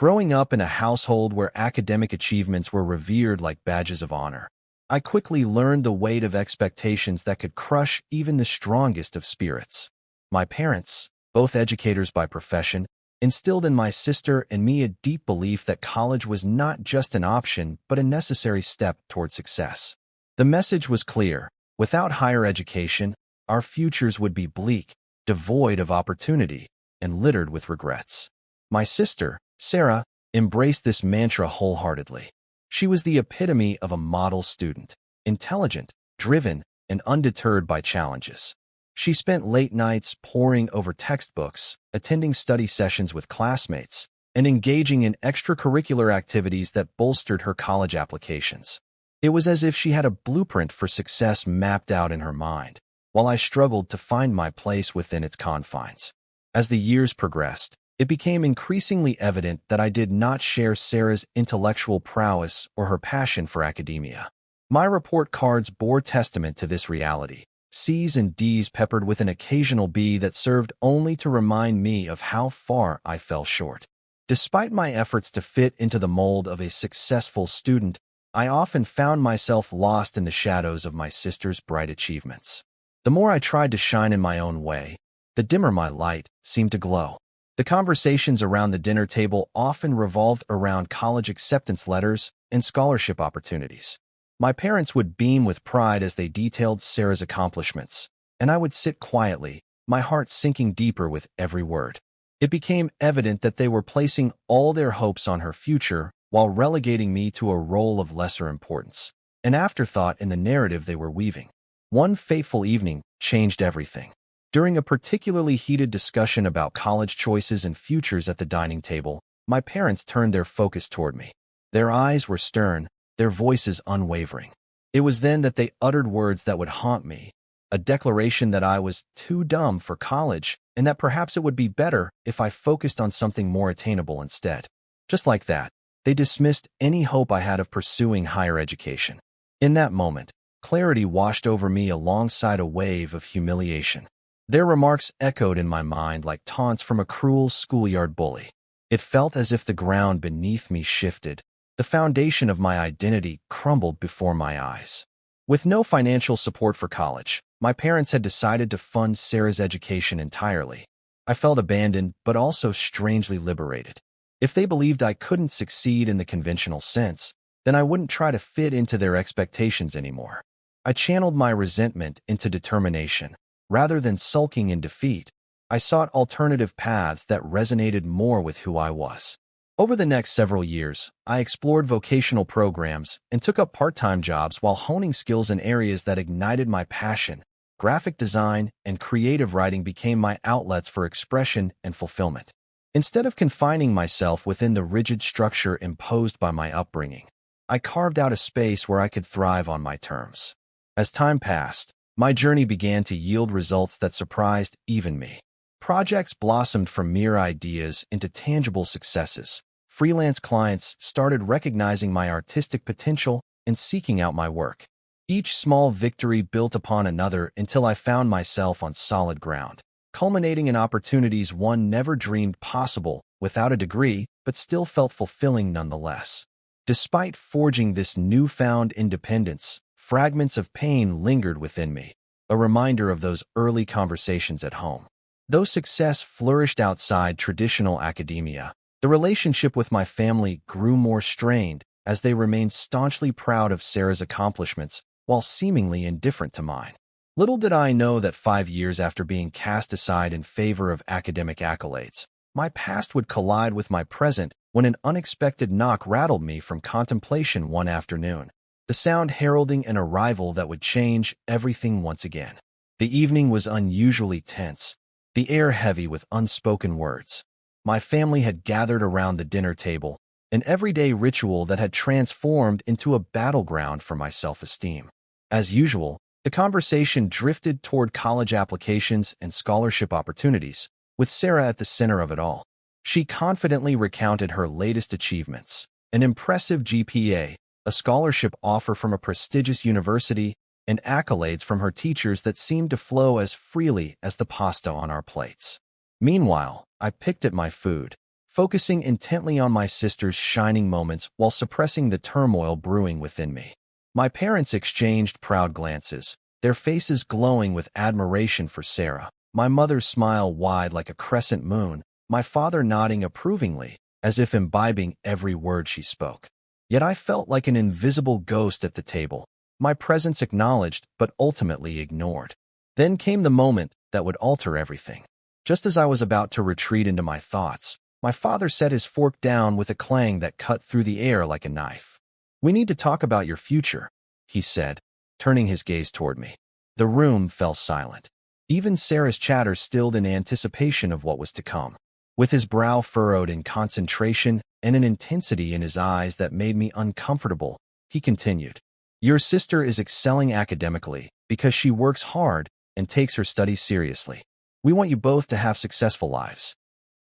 Growing up in a household where academic achievements were revered like badges of honor, I quickly learned the weight of expectations that could crush even the strongest of spirits. My parents, both educators by profession, instilled in my sister and me a deep belief that college was not just an option but a necessary step toward success. The message was clear: without higher education, our futures would be bleak, devoid of opportunity, and littered with regrets. My sister, Sarah, embraced this mantra wholeheartedly. She was the epitome of a model student, intelligent, driven, and undeterred by challenges. She spent late nights poring over textbooks, attending study sessions with classmates, and engaging in extracurricular activities that bolstered her college applications. It was as if she had a blueprint for success mapped out in her mind, while I struggled to find my place within its confines. As the years progressed, it became increasingly evident that I did not share Sarah's intellectual prowess or her passion for academia. My report cards bore testament to this reality, C's and D's peppered with an occasional B that served only to remind me of how far I fell short. Despite my efforts to fit into the mold of a successful student, I often found myself lost in the shadows of my sister's bright achievements. The more I tried to shine in my own way, the dimmer my light seemed to glow. The conversations around the dinner table often revolved around college acceptance letters and scholarship opportunities. My parents would beam with pride as they detailed Sarah's accomplishments, and I would sit quietly, my heart sinking deeper with every word. It became evident that they were placing all their hopes on her future while relegating me to a role of lesser importance, an afterthought in the narrative they were weaving. One fateful evening changed everything. During a particularly heated discussion about college choices and futures at the dining table, my parents turned their focus toward me. Their eyes were stern, their voices unwavering. It was then that they uttered words that would haunt me, a declaration that I was too dumb for college and that perhaps it would be better if I focused on something more attainable instead. Just like that, they dismissed any hope I had of pursuing higher education. In that moment, clarity washed over me alongside a wave of humiliation. Their remarks echoed in my mind like taunts from a cruel schoolyard bully. It felt as if the ground beneath me shifted. The foundation of my identity crumbled before my eyes. With no financial support for college, my parents had decided to fund Sarah's education entirely. I felt abandoned, but also strangely liberated. If they believed I couldn't succeed in the conventional sense, then I wouldn't try to fit into their expectations anymore. I channeled my resentment into determination. Rather than sulking in defeat, I sought alternative paths that resonated more with who I was. Over the next several years, I explored vocational programs and took up part-time jobs while honing skills in areas that ignited my passion. Graphic design and creative writing became my outlets for expression and fulfillment. Instead of confining myself within the rigid structure imposed by my upbringing, I carved out a space where I could thrive on my terms. As time passed, my journey began to yield results that surprised even me. Projects blossomed from mere ideas into tangible successes. Freelance clients started recognizing my artistic potential and seeking out my work. Each small victory built upon another until I found myself on solid ground, culminating in opportunities one never dreamed possible without a degree, but still felt fulfilling nonetheless. Despite forging this newfound independence, fragments of pain lingered within me, a reminder of those early conversations at home. Though success flourished outside traditional academia, the relationship with my family grew more strained as they remained staunchly proud of Sarah's accomplishments while seemingly indifferent to mine. Little did I know that 5 years after being cast aside in favor of academic accolades, my past would collide with my present when an unexpected knock rattled me from contemplation one afternoon, the sound heralding an arrival that would change everything once again. The evening was unusually tense, the air heavy with unspoken words. My family had gathered around the dinner table, an everyday ritual that had transformed into a battleground for my self-esteem. As usual, the conversation drifted toward college applications and scholarship opportunities, with Sarah at the center of it all. She confidently recounted her latest achievements: an impressive GPA, a scholarship offer from a prestigious university, and accolades from her teachers that seemed to flow as freely as the pasta on our plates. Meanwhile, I picked at my food, focusing intently on my sister's shining moments while suppressing the turmoil brewing within me. My parents exchanged proud glances, their faces glowing with admiration for Sarah. My mother's smile wide like a crescent moon, my father nodding approvingly, as if imbibing every word she spoke. Yet I felt like an invisible ghost at the table, my presence acknowledged but ultimately ignored. Then came the moment that would alter everything. Just as I was about to retreat into my thoughts, my father set his fork down with a clang that cut through the air like a knife. "We need to talk about your future," he said, turning his gaze toward me. The room fell silent. Even Sarah's chatter stilled in anticipation of what was to come. With his brow furrowed in concentration and an intensity in his eyes that made me uncomfortable, he continued, "Your sister is excelling academically because she works hard and takes her studies seriously. We want you both to have successful lives."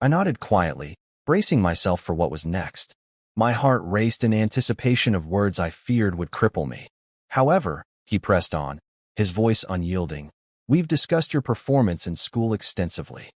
I nodded quietly, bracing myself for what was next. My heart raced in anticipation of words I feared would cripple me. "However," he pressed on, his voice unyielding, "we've discussed your performance in school extensively."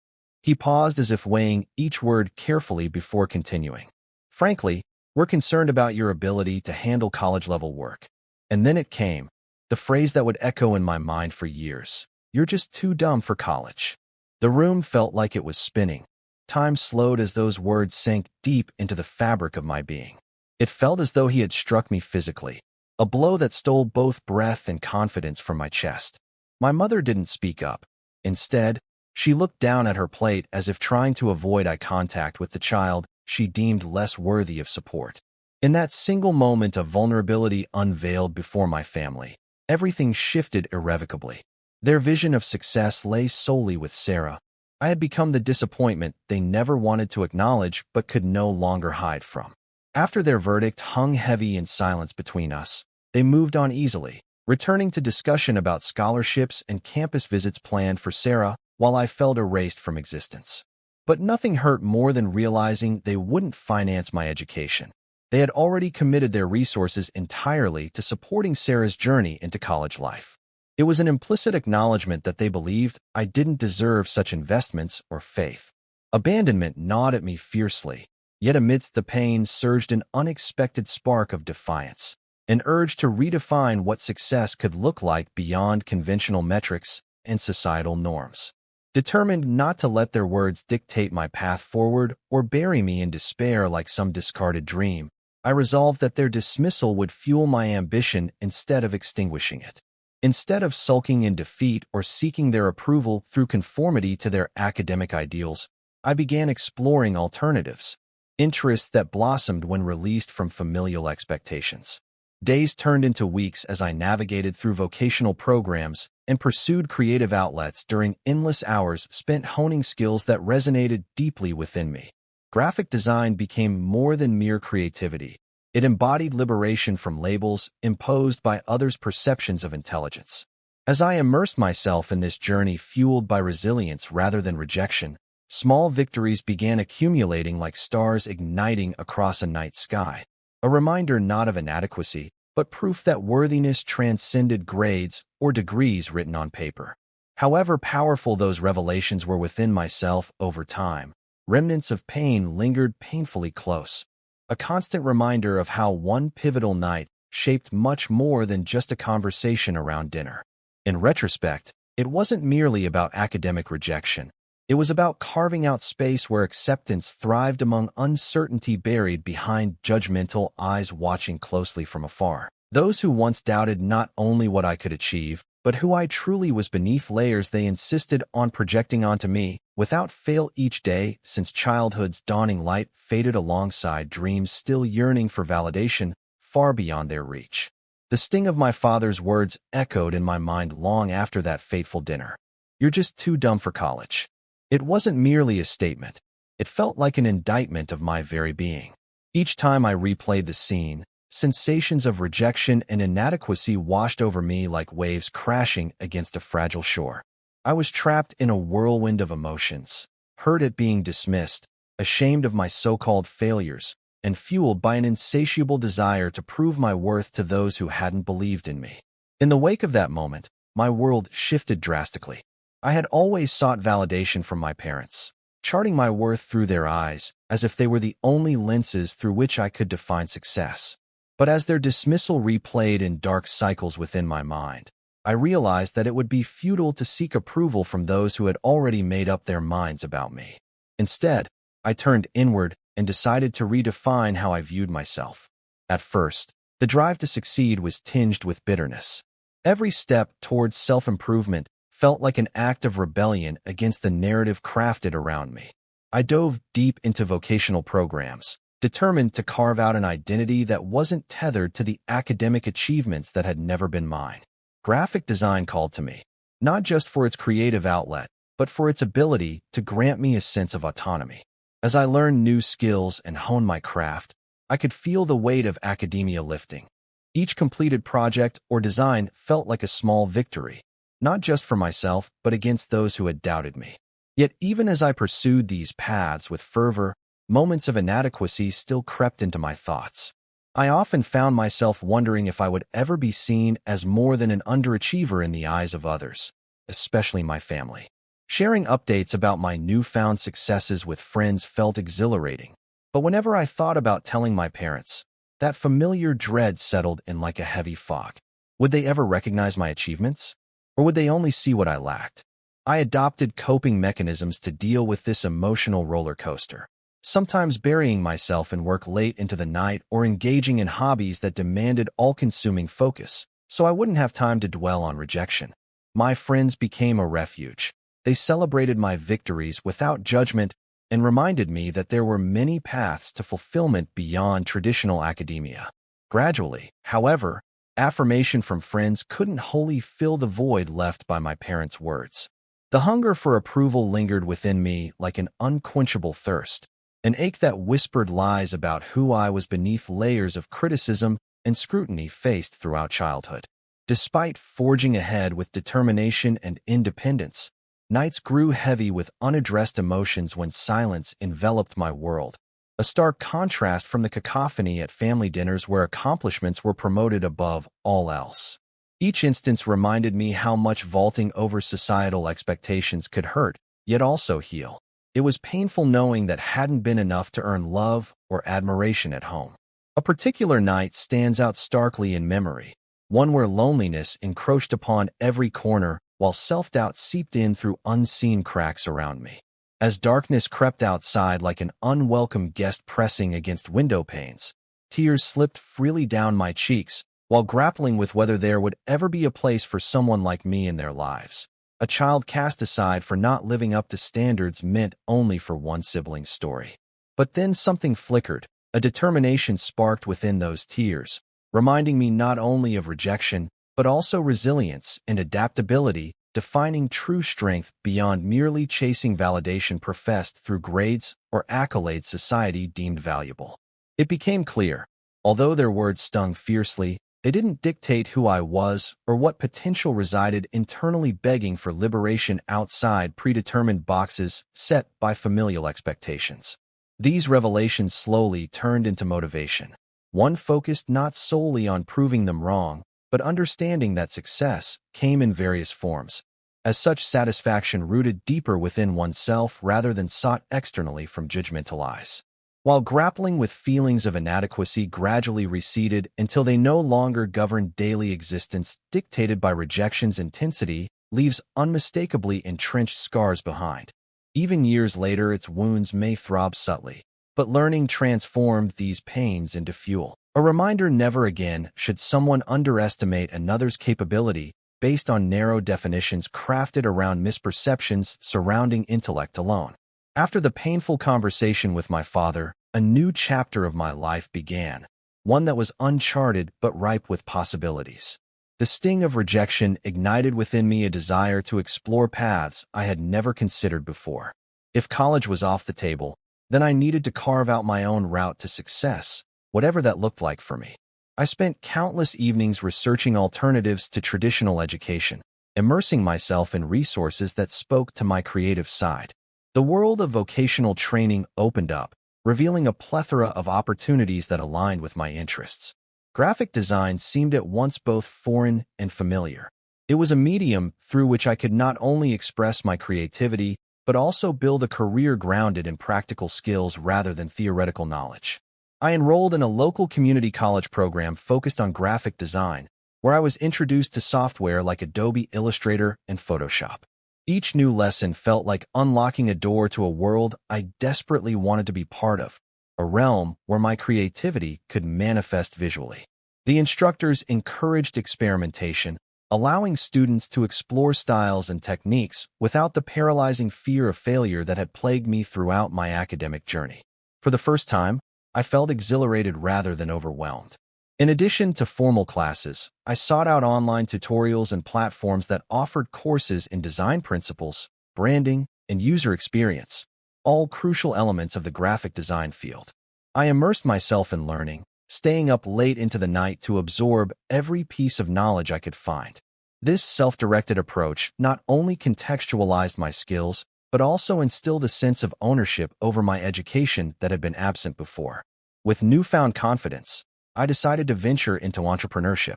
He paused as if weighing each word carefully before continuing. "Frankly, we're concerned about your ability to handle college-level work." And then it came, the phrase that would echo in my mind for years. "You're just too dumb for college." The room felt like it was spinning. Time slowed as those words sank deep into the fabric of my being. It felt as though he had struck me physically, a blow that stole both breath and confidence from my chest. My mother didn't speak up. Instead, she looked down at her plate as if trying to avoid eye contact with the child she deemed less worthy of support. In that single moment of vulnerability unveiled before my family, everything shifted irrevocably. Their vision of success lay solely with Sarah. I had become the disappointment they never wanted to acknowledge but could no longer hide from. After their verdict hung heavy in silence between us, they moved on easily, returning to discussion about scholarships and campus visits planned for Sarah while I felt erased from existence. But nothing hurt more than realizing they wouldn't finance my education. They had already committed their resources entirely to supporting Sarah's journey into college life. It was an implicit acknowledgement that they believed I didn't deserve such investments or faith. Abandonment gnawed at me fiercely, yet amidst the pain surged an unexpected spark of defiance, an urge to redefine what success could look like beyond conventional metrics and societal norms. Determined not to let their words dictate my path forward or bury me in despair like some discarded dream, I resolved that their dismissal would fuel my ambition instead of extinguishing it. Instead of sulking in defeat or seeking their approval through conformity to their academic ideals, I began exploring alternatives, interests that blossomed when released from familial expectations. Days turned into weeks as I navigated through vocational programs and pursued creative outlets during endless hours spent honing skills that resonated deeply within me. Graphic design became more than mere creativity. It embodied liberation from labels imposed by others' perceptions of intelligence. As I immersed myself in this journey fueled by resilience rather than rejection, small victories began accumulating like stars igniting across a night sky, a reminder not of inadequacy, but proof that worthiness transcended grades or degrees written on paper. However powerful those revelations were within myself over time, remnants of pain lingered painfully close. A constant reminder of how one pivotal night shaped much more than just a conversation around dinner. In retrospect, it wasn't merely about academic rejection. It was about carving out space where acceptance thrived among uncertainty buried behind judgmental eyes watching closely from afar. Those who once doubted not only what I could achieve, but who I truly was beneath layers they insisted on projecting onto me, without fail each day since childhood's dawning light faded alongside dreams still yearning for validation far beyond their reach. The sting of my father's words echoed in my mind long after that fateful dinner. "You're just too dumb for college." It wasn't merely a statement. It felt like an indictment of my very being. Each time I replayed the scene, sensations of rejection and inadequacy washed over me like waves crashing against a fragile shore. I was trapped in a whirlwind of emotions, hurt at being dismissed, ashamed of my so-called failures, and fueled by an insatiable desire to prove my worth to those who hadn't believed in me. In the wake of that moment, my world shifted drastically. I had always sought validation from my parents, charting my worth through their eyes, as if they were the only lenses through which I could define success. But as their dismissal replayed in dark cycles within my mind, I realized that it would be futile to seek approval from those who had already made up their minds about me. Instead, I turned inward and decided to redefine how I viewed myself. At first, the drive to succeed was tinged with bitterness. Every step towards self-improvement felt like an act of rebellion against the narrative crafted around me. I dove deep into vocational programs, determined to carve out an identity that wasn't tethered to the academic achievements that had never been mine. Graphic design called to me, not just for its creative outlet, but for its ability to grant me a sense of autonomy. As I learned new skills and honed my craft, I could feel the weight of academia lifting. Each completed project or design felt like a small victory, not just for myself, but against those who had doubted me. Yet even as I pursued these paths with fervor, moments of inadequacy still crept into my thoughts. I often found myself wondering if I would ever be seen as more than an underachiever in the eyes of others, especially my family. Sharing updates about my newfound successes with friends felt exhilarating, but whenever I thought about telling my parents, that familiar dread settled in like a heavy fog. Would they ever recognize my achievements? Or would they only see what I lacked? I adopted coping mechanisms to deal with this emotional roller coaster, sometimes burying myself in work late into the night or engaging in hobbies that demanded all-consuming focus, so I wouldn't have time to dwell on rejection. My friends became a refuge. They celebrated my victories without judgment and reminded me that there were many paths to fulfillment beyond traditional academia. Gradually, however, affirmation from friends couldn't wholly fill the void left by my parents' words. The hunger for approval lingered within me like an unquenchable thirst, an ache that whispered lies about who I was beneath layers of criticism and scrutiny faced throughout childhood. Despite forging ahead with determination and independence, nights grew heavy with unaddressed emotions when silence enveloped my world, a stark contrast from the cacophony at family dinners where accomplishments were promoted above all else. Each instance reminded me how much vaulting over societal expectations could hurt, yet also heal. It was painful knowing that hadn't been enough to earn love or admiration at home. A particular night stands out starkly in memory, one where loneliness encroached upon every corner while self-doubt seeped in through unseen cracks around me. As darkness crept outside like an unwelcome guest pressing against window panes, tears slipped freely down my cheeks while grappling with whether there would ever be a place for someone like me in their lives. A child cast aside for not living up to standards meant only for one sibling's story. But then something flickered, a determination sparked within those tears, reminding me not only of rejection, but also resilience and adaptability, defining true strength beyond merely chasing validation professed through grades or accolades society deemed valuable. It became clear, although their words stung fiercely, they didn't dictate who I was or what potential resided internally begging for liberation outside predetermined boxes set by familial expectations. These revelations slowly turned into motivation, one focused not solely on proving them wrong, but understanding that success came in various forms. As such, satisfaction rooted deeper within oneself rather than sought externally from judgmental eyes. While grappling with feelings of inadequacy gradually receded until they no longer governed daily existence, dictated by rejection's intensity, leaves unmistakably entrenched scars behind. Even years later, its wounds may throb subtly, but learning transformed these pains into fuel. A reminder never again should someone underestimate another's capability based on narrow definitions crafted around misperceptions surrounding intellect alone. After the painful conversation with my father, a new chapter of my life began, one that was uncharted but ripe with possibilities. The sting of rejection ignited within me a desire to explore paths I had never considered before. If college was off the table, then I needed to carve out my own route to success, whatever that looked like for me. I spent countless evenings researching alternatives to traditional education, immersing myself in resources that spoke to my creative side. The world of vocational training opened up, revealing a plethora of opportunities that aligned with my interests. Graphic design seemed at once both foreign and familiar. It was a medium through which I could not only express my creativity, but also build a career grounded in practical skills rather than theoretical knowledge. I enrolled in a local community college program focused on graphic design, where I was introduced to software like Adobe Illustrator and Photoshop. Each new lesson felt like unlocking a door to a world I desperately wanted to be part of, a realm where my creativity could manifest visually. The instructors encouraged experimentation, allowing students to explore styles and techniques without the paralyzing fear of failure that had plagued me throughout my academic journey. For the first time, I felt exhilarated rather than overwhelmed. In addition to formal classes, I sought out online tutorials and platforms that offered courses in design principles, branding, and user experience, all crucial elements of the graphic design field. I immersed myself in learning, staying up late into the night to absorb every piece of knowledge I could find. This self-directed approach not only contextualized my skills, but also instilled a sense of ownership over my education that had been absent before. With newfound confidence, I decided to venture into entrepreneurship.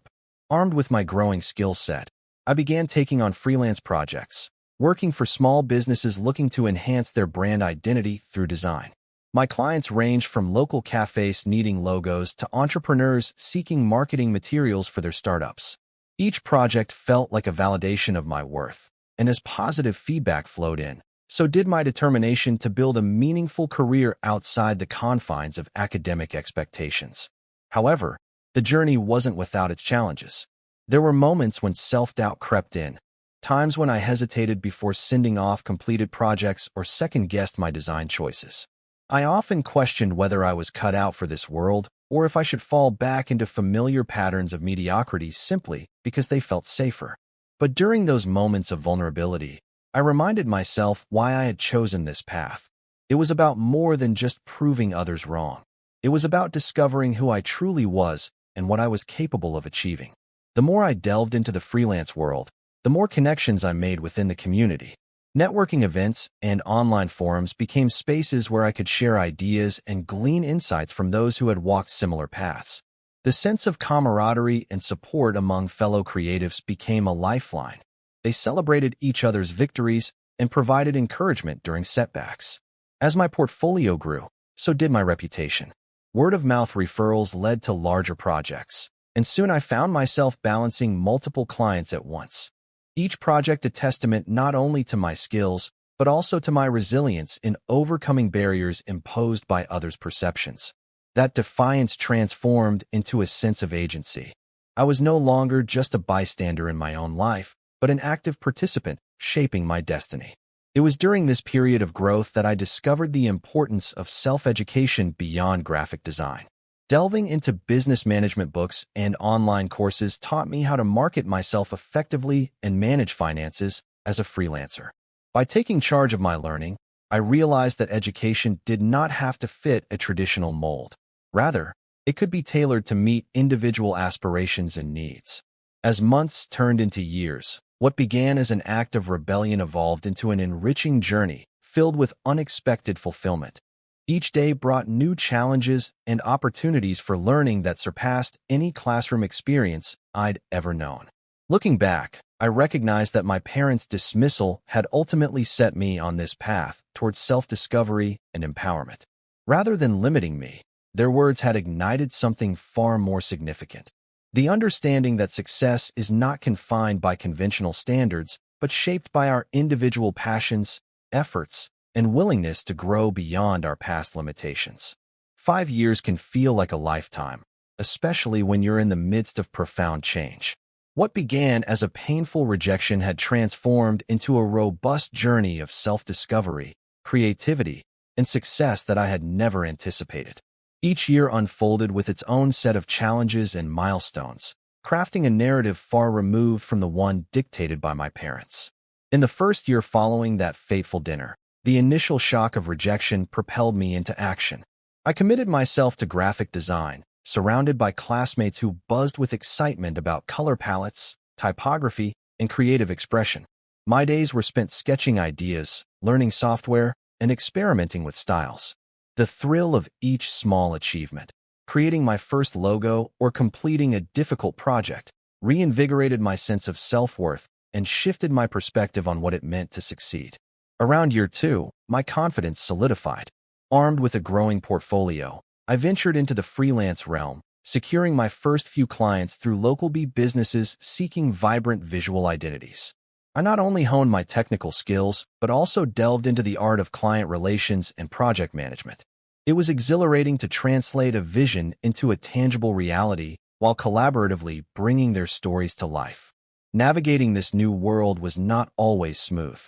Armed with my growing skill set, I began taking on freelance projects, working for small businesses looking to enhance their brand identity through design. My clients ranged from local cafes needing logos to entrepreneurs seeking marketing materials for their startups. Each project felt like a validation of my worth, and as positive feedback flowed in, so did my determination to build a meaningful career outside the confines of academic expectations. However, the journey wasn't without its challenges. There were moments when self-doubt crept in, times when I hesitated before sending off completed projects or second-guessed my design choices. I often questioned whether I was cut out for this world or if I should fall back into familiar patterns of mediocrity simply because they felt safer. But during those moments of vulnerability, I reminded myself why I had chosen this path. It was about more than just proving others wrong. It was about discovering who I truly was and what I was capable of achieving. The more I delved into the freelance world, the more connections I made within the community. Networking events and online forums became spaces where I could share ideas and glean insights from those who had walked similar paths. The sense of camaraderie and support among fellow creatives became a lifeline. They celebrated each other's victories and provided encouragement during setbacks. As my portfolio grew, so did my reputation. Word-of-mouth referrals led to larger projects, and soon I found myself balancing multiple clients at once. Each project a testament not only to my skills, but also to my resilience in overcoming barriers imposed by others' perceptions. That defiance transformed into a sense of agency. I was no longer just a bystander in my own life, but an active participant shaping my destiny. It was during this period of growth that I discovered the importance of self-education beyond graphic design. Delving into business management books and online courses taught me how to market myself effectively and manage finances as a freelancer. By taking charge of my learning, I realized that education did not have to fit a traditional mold. Rather, it could be tailored to meet individual aspirations and needs. As months turned into years, what began as an act of rebellion evolved into an enriching journey filled with unexpected fulfillment. Each day brought new challenges and opportunities for learning that surpassed any classroom experience I'd ever known. Looking back, I recognized that my parents' dismissal had ultimately set me on this path towards self-discovery and empowerment. Rather than limiting me, their words had ignited something far more significant. The understanding that success is not confined by conventional standards, but shaped by our individual passions, efforts, and willingness to grow beyond our past limitations. 5 years can feel like a lifetime, especially when you're in the midst of profound change. What began as a painful rejection had transformed into a robust journey of self-discovery, creativity, and success that I had never anticipated. Each year unfolded with its own set of challenges and milestones, crafting a narrative far removed from the one dictated by my parents. In the first year following that fateful dinner, the initial shock of rejection propelled me into action. I committed myself to graphic design, surrounded by classmates who buzzed with excitement about color palettes, typography, and creative expression. My days were spent sketching ideas, learning software, and experimenting with styles. The thrill of each small achievement, creating my first logo or completing a difficult project, reinvigorated my sense of self-worth and shifted my perspective on what it meant to succeed. Around year 2, my confidence solidified. Armed with a growing portfolio, I ventured into the freelance realm, securing my first few clients through local businesses seeking vibrant visual identities. I not only honed my technical skills, but also delved into the art of client relations and project management. It was exhilarating to translate a vision into a tangible reality while collaboratively bringing their stories to life. Navigating this new world was not always smooth.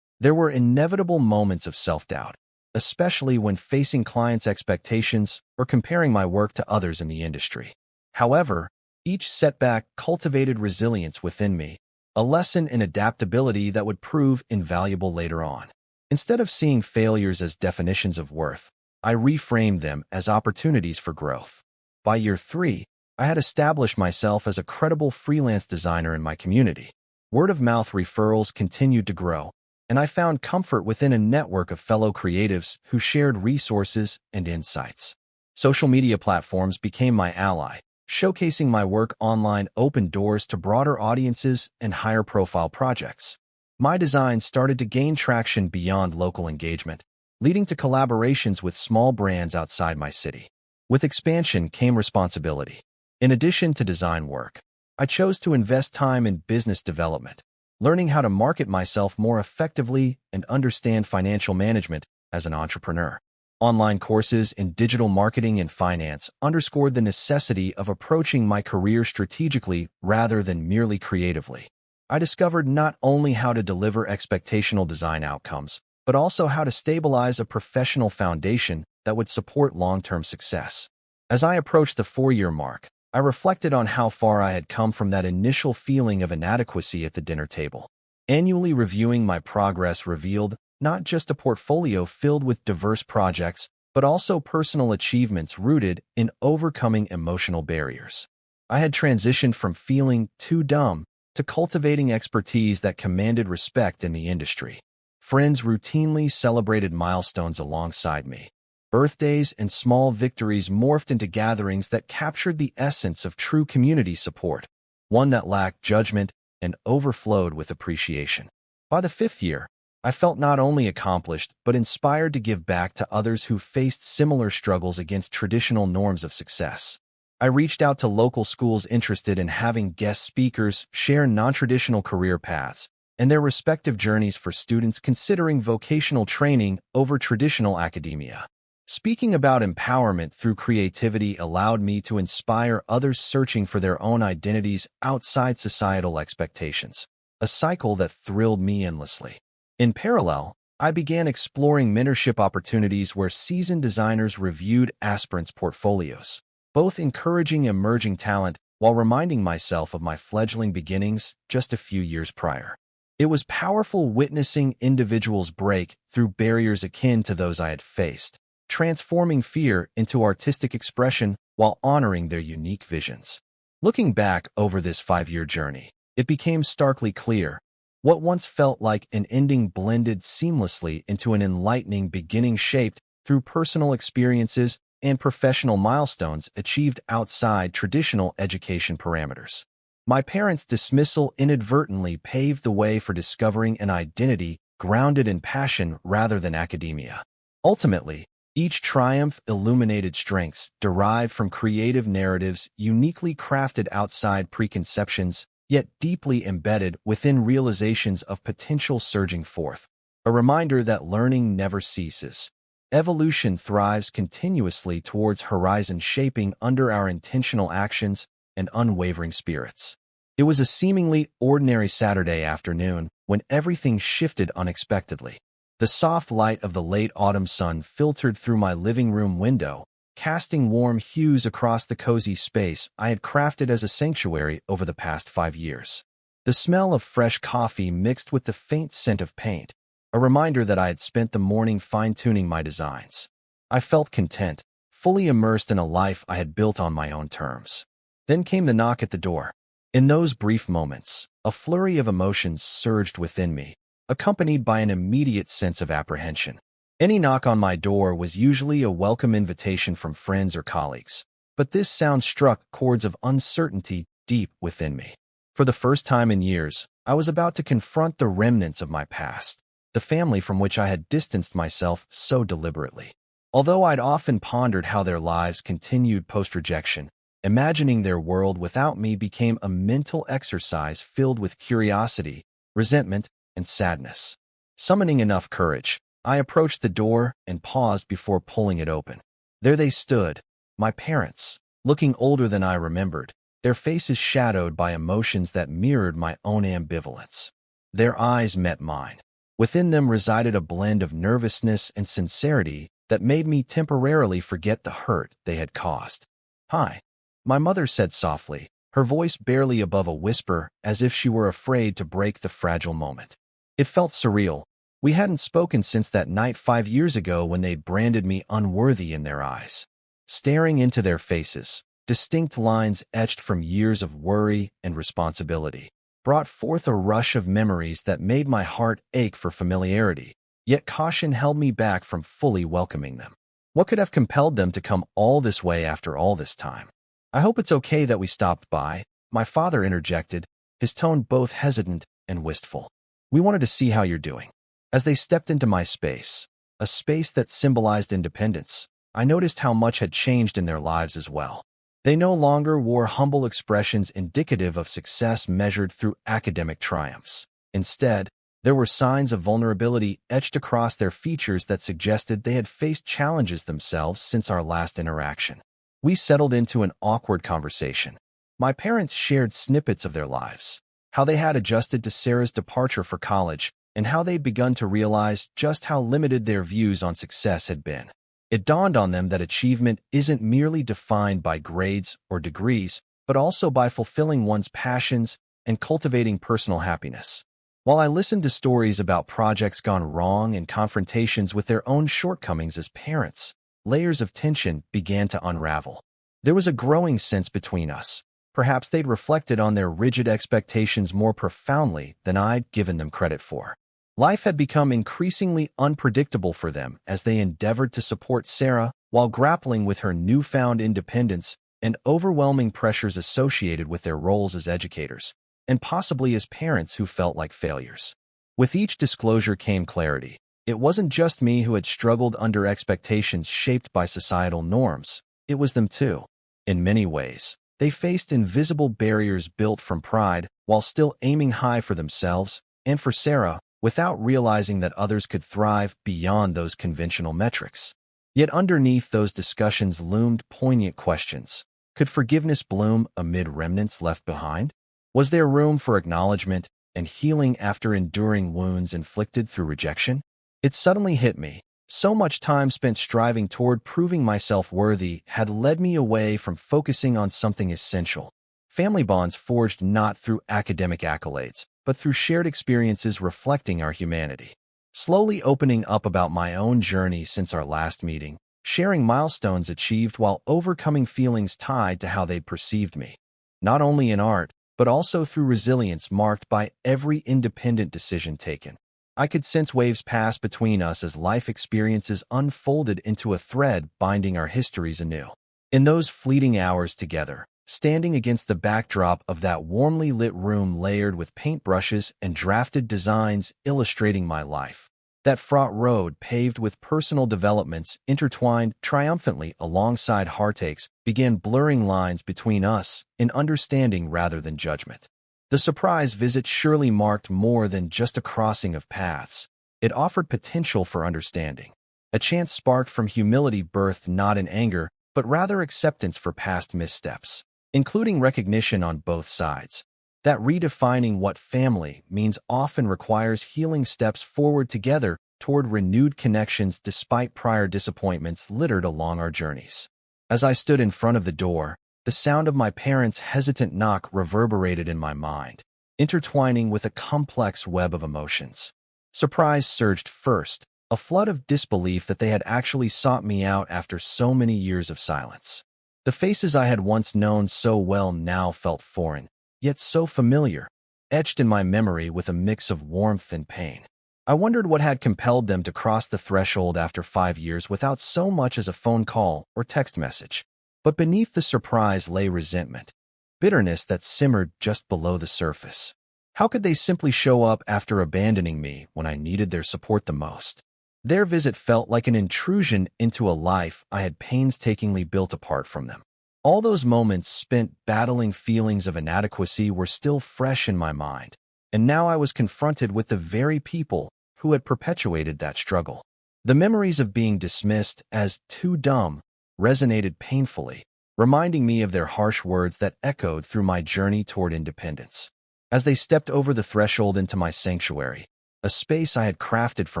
There were inevitable moments of self-doubt, especially when facing clients' expectations or comparing my work to others in the industry. However, each setback cultivated resilience within me, a lesson in adaptability that would prove invaluable later on. Instead of seeing failures as definitions of worth, I reframed them as opportunities for growth. By year 3, I had established myself as a credible freelance designer in my community. Word-of-mouth referrals continued to grow, and I found comfort within a network of fellow creatives who shared resources and insights. Social media platforms became my ally. Showcasing my work online opened doors to broader audiences and higher-profile projects. My designs started to gain traction beyond local engagement, leading to collaborations with small brands outside my city. With expansion came responsibility. In addition to design work, I chose to invest time in business development, learning how to market myself more effectively and understand financial management as an entrepreneur. Online courses in digital marketing and finance underscored the necessity of approaching my career strategically rather than merely creatively. I discovered not only how to deliver expectational design outcomes, but also how to stabilize a professional foundation that would support long-term success. As I approached the 4-year mark, I reflected on how far I had come from that initial feeling of inadequacy at the dinner table. Annually reviewing my progress revealed not just a portfolio filled with diverse projects, but also personal achievements rooted in overcoming emotional barriers. I had transitioned from feeling too dumb to cultivating expertise that commanded respect in the industry. Friends routinely celebrated milestones alongside me. Birthdays and small victories morphed into gatherings that captured the essence of true community support, one that lacked judgment and overflowed with appreciation. By the 5th year, I felt not only accomplished but inspired to give back to others who faced similar struggles against traditional norms of success. I reached out to local schools interested in having guest speakers share non-traditional career paths and their respective journeys for students considering vocational training over traditional academia. Speaking about empowerment through creativity allowed me to inspire others searching for their own identities outside societal expectations, a cycle that thrilled me endlessly. In parallel, I began exploring mentorship opportunities where seasoned designers reviewed aspirants' portfolios, both encouraging emerging talent while reminding myself of my fledgling beginnings just a few years prior. It was powerful witnessing individuals break through barriers akin to those I had faced, transforming fear into artistic expression while honoring their unique visions. Looking back over this 5-year journey, it became starkly clear. What once felt like an ending blended seamlessly into an enlightening beginning shaped through personal experiences and professional milestones achieved outside traditional education parameters. My parents' dismissal inadvertently paved the way for discovering an identity grounded in passion rather than academia. Ultimately, each triumph illuminated strengths derived from creative narratives uniquely crafted outside preconceptions, yet deeply embedded within realizations of potential surging forth, a reminder that learning never ceases. Evolution thrives continuously towards horizon shaping under our intentional actions and unwavering spirits. It was a seemingly ordinary Saturday afternoon when everything shifted unexpectedly. The soft light of the late autumn sun filtered through my living room window, casting warm hues across the cozy space I had crafted as a sanctuary over the past 5 years. The smell of fresh coffee mixed with the faint scent of paint, a reminder that I had spent the morning fine-tuning my designs. I felt content, fully immersed in a life I had built on my own terms. Then came the knock at the door. In those brief moments, a flurry of emotions surged within me, accompanied by an immediate sense of apprehension. Any knock on my door was usually a welcome invitation from friends or colleagues, but this sound struck chords of uncertainty deep within me. For the first time in years, I was about to confront the remnants of my past. the family from which I had distanced myself so deliberately. Although I'd often pondered how their lives continued post-rejection, imagining their world without me became a mental exercise filled with curiosity, resentment, and sadness. Summoning enough courage, I approached the door and paused before pulling it open. There they stood, my parents, looking older than I remembered, their faces shadowed by emotions that mirrored my own ambivalence. Their eyes met mine. Within them resided a blend of nervousness and sincerity that made me temporarily forget the hurt they had caused. "Hi," my mother said softly, her voice barely above a whisper, as if she were afraid to break the fragile moment. It felt surreal. We hadn't spoken since that night 5 years ago when they'd branded me unworthy in their eyes. Staring into their faces, distinct lines etched from years of worry and responsibility brought forth a rush of memories that made my heart ache for familiarity, yet caution held me back from fully welcoming them. What could have compelled them to come all this way after all this time? "I hope it's okay that we stopped by," my father interjected, his tone both hesitant and wistful. "We wanted to see how you're doing." As they stepped into my space, a space that symbolized independence, I noticed how much had changed in their lives as well. They no longer wore humble expressions indicative of success measured through academic triumphs. Instead, there were signs of vulnerability etched across their features that suggested they had faced challenges themselves since our last interaction. We settled into an awkward conversation. My parents shared snippets of their lives, how they had adjusted to Sarah's departure for college, and how they'd begun to realize just how limited their views on success had been. It dawned on them that achievement isn't merely defined by grades or degrees, but also by fulfilling one's passions and cultivating personal happiness. While I listened to stories about projects gone wrong and confrontations with their own shortcomings as parents, layers of tension began to unravel. There was a growing sense between us. Perhaps they'd reflected on their rigid expectations more profoundly than I'd given them credit for. Life had become increasingly unpredictable for them as they endeavored to support Sarah while grappling with her newfound independence and overwhelming pressures associated with their roles as educators, and possibly as parents who felt like failures. With each disclosure came clarity. It wasn't just me who had struggled under expectations shaped by societal norms. It was them too. In many ways, they faced invisible barriers built from pride while still aiming high for themselves and for Sarah, without realizing that others could thrive beyond those conventional metrics. Yet underneath those discussions loomed poignant questions. Could forgiveness bloom amid remnants left behind? Was there room for acknowledgement and healing after enduring wounds inflicted through rejection? It suddenly hit me. So much time spent striving toward proving myself worthy had led me away from focusing on something essential. Family bonds forged not through academic accolades, but through shared experiences reflecting our humanity. Slowly opening up about my own journey since our last meeting, sharing milestones achieved while overcoming feelings tied to how they perceived me. Not only in art, but also through resilience marked by every independent decision taken. I could sense waves pass between us as life experiences unfolded into a thread binding our histories anew. In those fleeting hours together, standing against the backdrop of that warmly lit room layered with paintbrushes and drafted designs illustrating my life, that fraught road paved with personal developments intertwined triumphantly alongside heartaches began blurring lines between us in understanding rather than judgment. The surprise visit surely marked more than just a crossing of paths. It offered potential for understanding. A chance sparked from humility birthed not in anger, but rather acceptance for past missteps, including recognition on both sides. That redefining what family means often requires healing steps forward together toward renewed connections despite prior disappointments littered along our journeys. As I stood in front of the door, the sound of my parents' hesitant knock reverberated in my mind, intertwining with a complex web of emotions. Surprise surged first, a flood of disbelief that they had actually sought me out after so many years of silence. The faces I had once known so well now felt foreign, yet so familiar, etched in my memory with a mix of warmth and pain. I wondered what had compelled them to cross the threshold after 5 years without so much as a phone call or text message. But beneath the surprise lay resentment, bitterness that simmered just below the surface. How could they simply show up after abandoning me when I needed their support the most? Their visit felt like an intrusion into a life I had painstakingly built apart from them. All those moments spent battling feelings of inadequacy were still fresh in my mind, and now I was confronted with the very people who had perpetuated that struggle. The memories of being dismissed as too dumb resonated painfully, reminding me of their harsh words that echoed through my journey toward independence. As they stepped over the threshold into my sanctuary, a space I had crafted for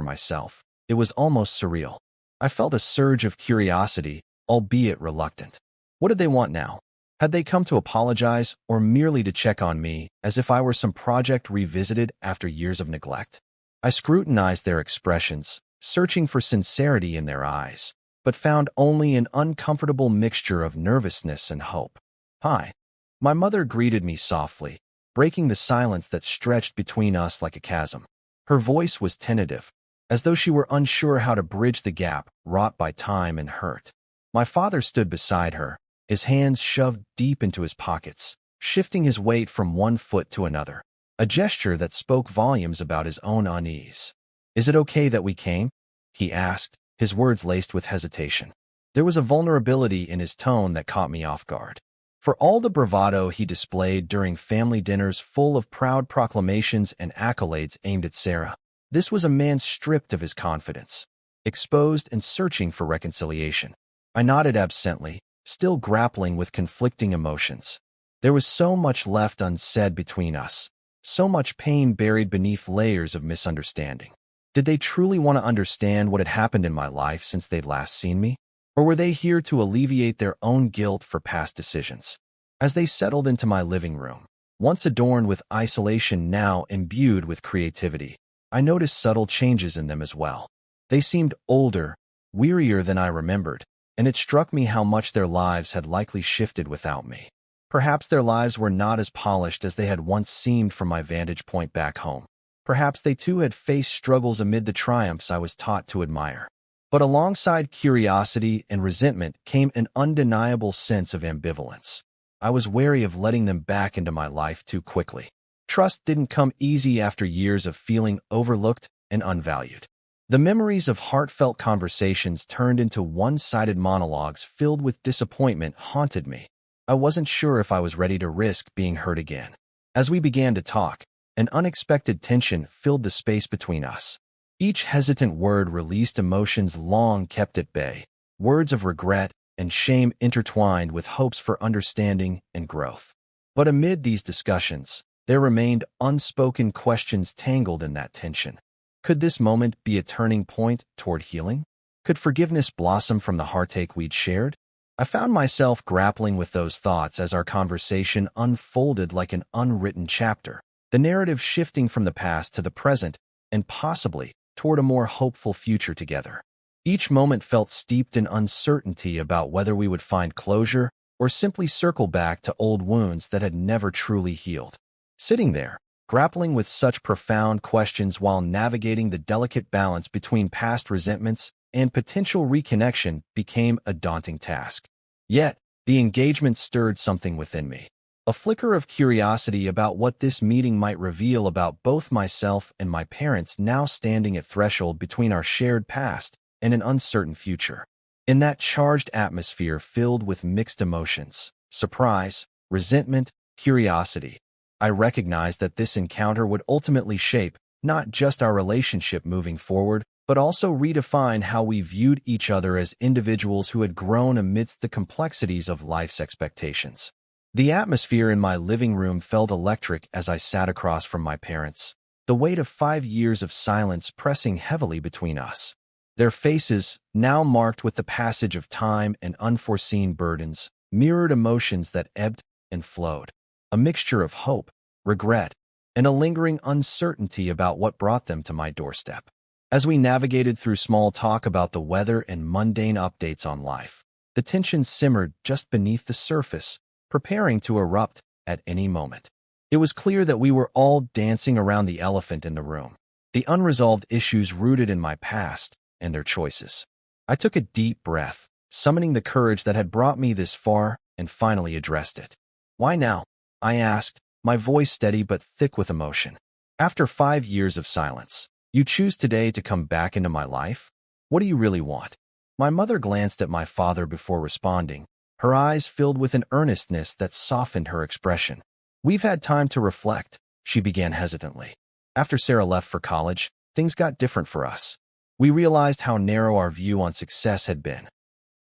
myself, it was almost surreal. I felt a surge of curiosity, albeit reluctant. What did they want now? Had they come to apologize or merely to check on me as if I were some project revisited after years of neglect? I scrutinized their expressions, searching for sincerity in their eyes, but found only an uncomfortable mixture of nervousness and hope. "Hi." My mother greeted me softly, breaking the silence that stretched between us like a chasm. Her voice was tentative, as though she were unsure how to bridge the gap wrought by time and hurt. My father stood beside her, his hands shoved deep into his pockets, shifting his weight from one foot to another, a gesture that spoke volumes about his own unease. "Is it okay that we came?" he asked, his words laced with hesitation. There was a vulnerability in his tone that caught me off guard. For all the bravado he displayed during family dinners full of proud proclamations and accolades aimed at Sarah, this was a man stripped of his confidence, exposed and searching for reconciliation. I nodded absently, still grappling with conflicting emotions. There was so much left unsaid between us, so much pain buried beneath layers of misunderstanding. Did they truly want to understand what had happened in my life since they'd last seen me? Or were they here to alleviate their own guilt for past decisions? As they settled into my living room, once adorned with isolation, now imbued with creativity, I noticed subtle changes in them as well. They seemed older, wearier than I remembered, and it struck me how much their lives had likely shifted without me. Perhaps their lives were not as polished as they had once seemed from my vantage point back home. Perhaps they too had faced struggles amid the triumphs I was taught to admire. But alongside curiosity and resentment came an undeniable sense of ambivalence. I was wary of letting them back into my life too quickly. Trust didn't come easy after years of feeling overlooked and unvalued. The memories of heartfelt conversations turned into one-sided monologues filled with disappointment haunted me. I wasn't sure if I was ready to risk being hurt again. As we began to talk, an unexpected tension filled the space between us. Each hesitant word released emotions long kept at bay, words of regret and shame intertwined with hopes for understanding and growth. But amid these discussions, there remained unspoken questions tangled in that tension. Could this moment be a turning point toward healing? Could forgiveness blossom from the heartache we'd shared? I found myself grappling with those thoughts as our conversation unfolded like an unwritten chapter, the narrative shifting from the past to the present and possibly toward a more hopeful future together. Each moment felt steeped in uncertainty about whether we would find closure or simply circle back to old wounds that had never truly healed. Sitting there, grappling with such profound questions while navigating the delicate balance between past resentments and potential reconnection became a daunting task. Yet, the engagement stirred something within me, a flicker of curiosity about what this meeting might reveal about both myself and my parents now standing at threshold between our shared past and an uncertain future. In that charged atmosphere filled with mixed emotions, surprise, resentment, curiosity, I recognized that this encounter would ultimately shape not just our relationship moving forward, but also redefine how we viewed each other as individuals who had grown amidst the complexities of life's expectations. The atmosphere in my living room felt electric as I sat across from my parents, the weight of 5 years of silence pressing heavily between us. Their faces, now marked with the passage of time and unforeseen burdens, mirrored emotions that ebbed and flowed, a mixture of hope, regret, and a lingering uncertainty about what brought them to my doorstep. As we navigated through small talk about the weather and mundane updates on life, the tension simmered just beneath the surface, preparing to erupt at any moment. It was clear that we were all dancing around the elephant in the room, the unresolved issues rooted in my past and their choices. I took a deep breath, summoning the courage that had brought me this far, and finally addressed it. "Why now?" I asked, my voice steady but thick with emotion. After 5 years of silence, you choose today to come back into my life? What do you really want? My mother glanced at my father before responding, her eyes filled with an earnestness that softened her expression. We've had time to reflect, she began hesitantly. After Sarah left for college, things got different for us. We realized how narrow our view on success had been.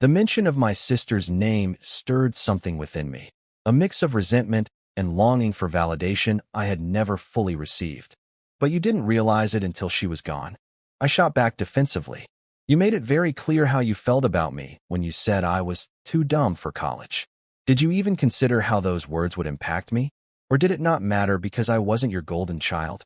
The mention of my sister's name stirred something within me, a mix of resentment and longing for validation I had never fully received. But you didn't realize it until she was gone. I shot back defensively. You made it very clear how you felt about me when you said I was too dumb for college. Did you even consider how those words would impact me? Or did it not matter because I wasn't your golden child?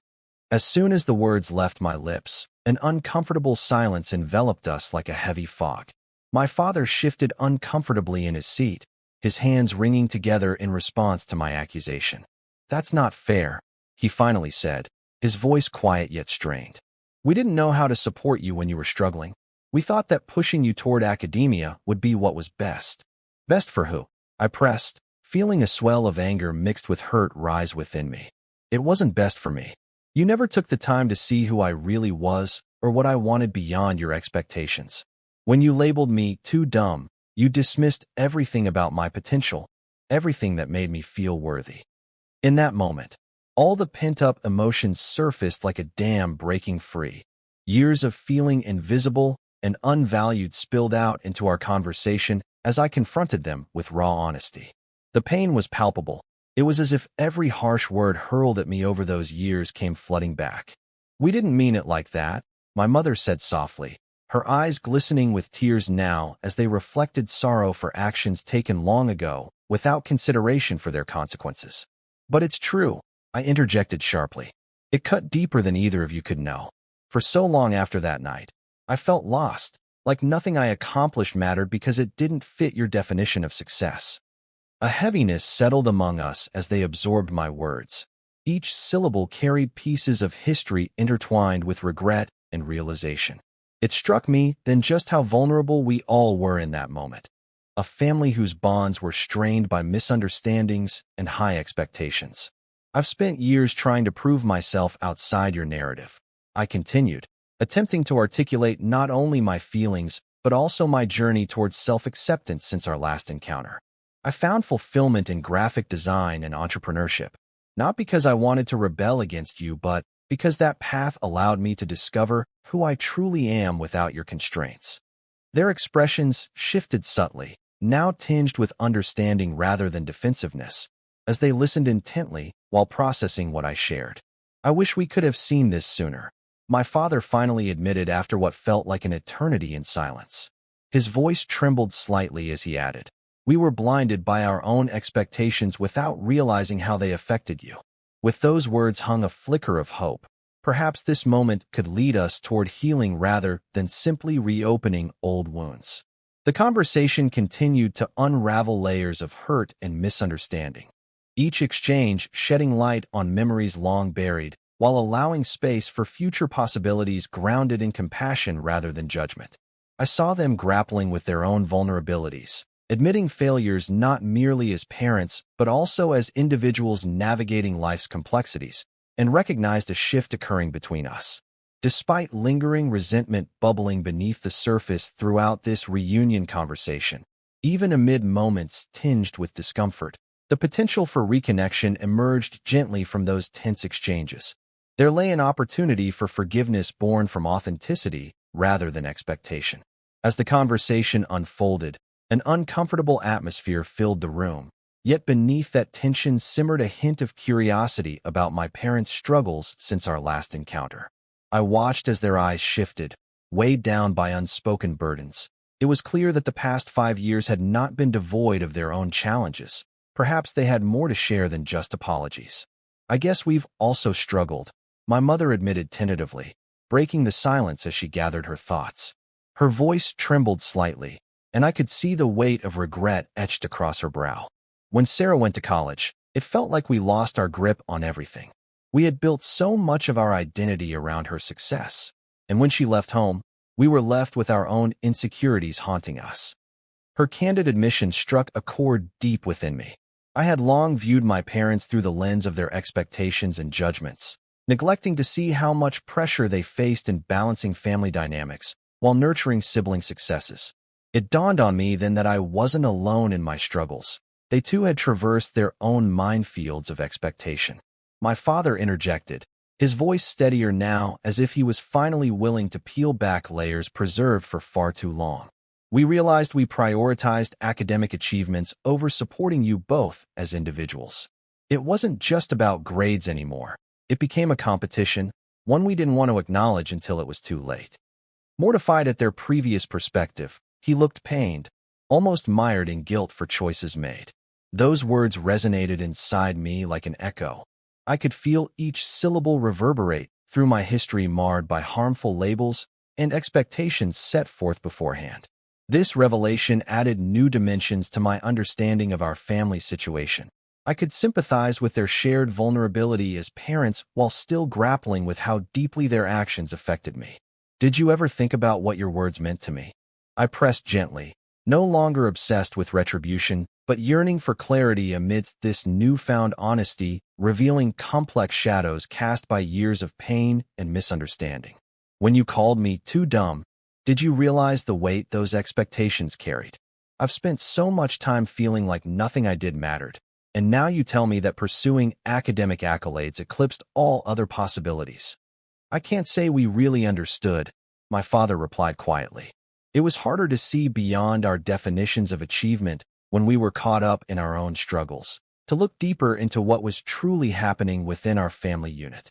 As soon as the words left my lips, an uncomfortable silence enveloped us like a heavy fog. My father shifted uncomfortably in his seat, his hands wringing together in response to my accusation. That's not fair, he finally said, his voice quiet yet strained. We didn't know how to support you when you were struggling. We thought that pushing you toward academia would be what was best. Best for who? I pressed, feeling a swell of anger mixed with hurt rise within me. It wasn't best for me. You never took the time to see who I really was or what I wanted beyond your expectations. When you labeled me too dumb, you dismissed everything about my potential, everything that made me feel worthy. In that moment, all the pent-up emotions surfaced like a dam breaking free. Years of feeling invisible and unvalued spilled out into our conversation as I confronted them with raw honesty. The pain was palpable. It was as if every harsh word hurled at me over those years came flooding back. We didn't mean it like that, my mother said softly, her eyes glistening with tears now as they reflected sorrow for actions taken long ago without consideration for their consequences. But it's true, I interjected sharply. It cut deeper than either of you could know. For so long after that night, I felt lost, like nothing I accomplished mattered because it didn't fit your definition of success. A heaviness settled among us as they absorbed my words. Each syllable carried pieces of history intertwined with regret and realization. It struck me then just how vulnerable we all were in that moment. A family whose bonds were strained by misunderstandings and high expectations. I've spent years trying to prove myself outside your narrative, I continued, attempting to articulate not only my feelings, but also my journey towards self-acceptance since our last encounter. I found fulfillment in graphic design and entrepreneurship, not because I wanted to rebel against you, but because that path allowed me to discover who I truly am without your constraints. Their expressions shifted subtly, now tinged with understanding rather than defensiveness, as they listened intently while processing what I shared. I wish we could have seen this sooner, my father finally admitted after what felt like an eternity in silence. His voice trembled slightly as he added, "We were blinded by our own expectations without realizing how they affected you." With those words hung a flicker of hope. Perhaps this moment could lead us toward healing rather than simply reopening old wounds. The conversation continued to unravel layers of hurt and misunderstanding, each exchange shedding light on memories long buried, while allowing space for future possibilities grounded in compassion rather than judgment. I saw them grappling with their own vulnerabilities, admitting failures not merely as parents, but also as individuals navigating life's complexities, and recognized a shift occurring between us. Despite lingering resentment bubbling beneath the surface throughout this reunion conversation, even amid moments tinged with discomfort, the potential for reconnection emerged gently from those tense exchanges. There lay an opportunity for forgiveness born from authenticity rather than expectation. As the conversation unfolded, an uncomfortable atmosphere filled the room, yet beneath that tension simmered a hint of curiosity about my parents' struggles since our last encounter. I watched as their eyes shifted, weighed down by unspoken burdens. It was clear that the past 5 years had not been devoid of their own challenges. Perhaps they had more to share than just apologies. "I guess we've also struggled," my mother admitted tentatively, breaking the silence as she gathered her thoughts. Her voice trembled slightly, and I could see the weight of regret etched across her brow. When Sarah went to college, it felt like we lost our grip on everything. We had built so much of our identity around her success, and when she left home, we were left with our own insecurities haunting us. Her candid admission struck a chord deep within me. I had long viewed my parents through the lens of their expectations and judgments, neglecting to see how much pressure they faced in balancing family dynamics while nurturing sibling successes. It dawned on me then that I wasn't alone in my struggles. They too had traversed their own minefields of expectation. My father interjected, his voice steadier now as if he was finally willing to peel back layers preserved for far too long. We realized we prioritized academic achievements over supporting you both as individuals. It wasn't just about grades anymore. It became a competition, one we didn't want to acknowledge until it was too late. Mortified at their previous perspective, he looked pained, almost mired in guilt for choices made. Those words resonated inside me like an echo. I could feel each syllable reverberate through my history marred by harmful labels and expectations set forth beforehand. This revelation added new dimensions to my understanding of our family situation. I could sympathize with their shared vulnerability as parents while still grappling with how deeply their actions affected me. Did you ever think about what your words meant to me? I pressed gently, no longer obsessed with retribution, but yearning for clarity amidst this newfound honesty, revealing complex shadows cast by years of pain and misunderstanding. When you called me too dumb, did you realize the weight those expectations carried? I've spent so much time feeling like nothing I did mattered, and now you tell me that pursuing academic accolades eclipsed all other possibilities. I can't say we really understood, my father replied quietly. It was harder to see beyond our definitions of achievement when we were caught up in our own struggles, to look deeper into what was truly happening within our family unit.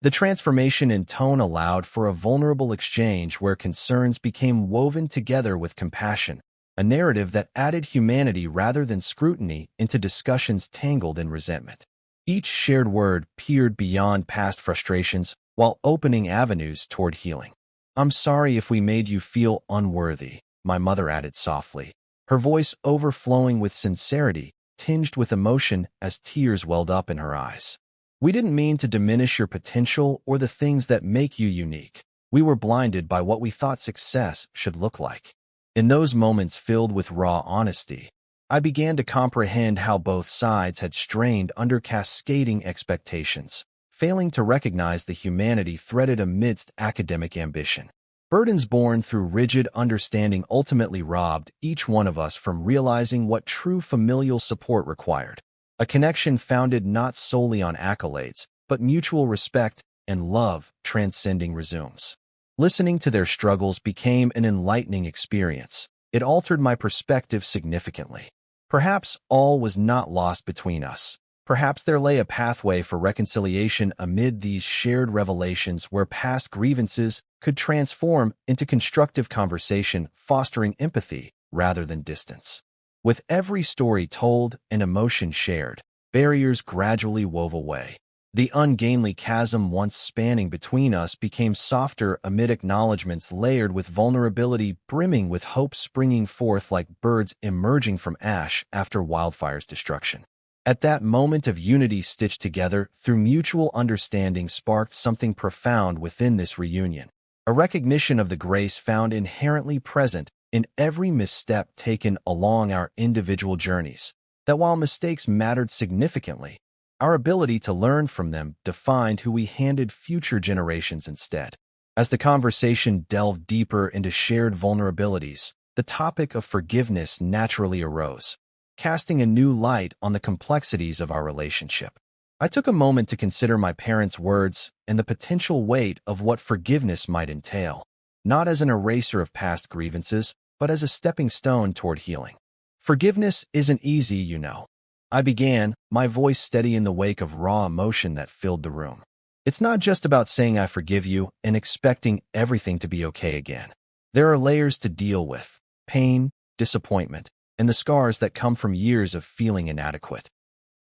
The transformation in tone allowed for a vulnerable exchange where concerns became woven together with compassion, a narrative that added humanity rather than scrutiny into discussions tangled in resentment. Each shared word peered beyond past frustrations while opening avenues toward healing. "I'm sorry if we made you feel unworthy," my mother added softly, her voice overflowing with sincerity, tinged with emotion as tears welled up in her eyes. "We didn't mean to diminish your potential or the things that make you unique. We were blinded by what we thought success should look like." In those moments filled with raw honesty, I began to comprehend how both sides had strained under cascading expectations, failing to recognize the humanity threaded amidst academic ambition. Burdens borne through rigid understanding ultimately robbed each one of us from realizing what true familial support required. A connection founded not solely on accolades, but mutual respect and love transcending resumes. Listening to their struggles became an enlightening experience. It altered my perspective significantly. Perhaps all was not lost between us. Perhaps there lay a pathway for reconciliation amid these shared revelations where past grievances could transform into constructive conversation, fostering empathy rather than distance. With every story told and emotion shared, barriers gradually wove away. The ungainly chasm once spanning between us became softer amid acknowledgments layered with vulnerability, brimming with hope springing forth like birds emerging from ash after wildfire's destruction. At that moment of unity stitched together through mutual understanding sparked something profound within this reunion, a recognition of the grace found inherently present in every misstep taken along our individual journeys, that while mistakes mattered significantly, our ability to learn from them defined who we handed future generations instead. As the conversation delved deeper into shared vulnerabilities, the topic of forgiveness naturally arose, casting a new light on the complexities of our relationship. I took a moment to consider my parents' words and the potential weight of what forgiveness might entail, not as an eraser of past grievances, but as a stepping stone toward healing. Forgiveness isn't easy, you know. I began, my voice steady in the wake of raw emotion that filled the room. It's not just about saying I forgive you and expecting everything to be okay again. There are layers to deal with: pain, disappointment, and the scars that come from years of feeling inadequate.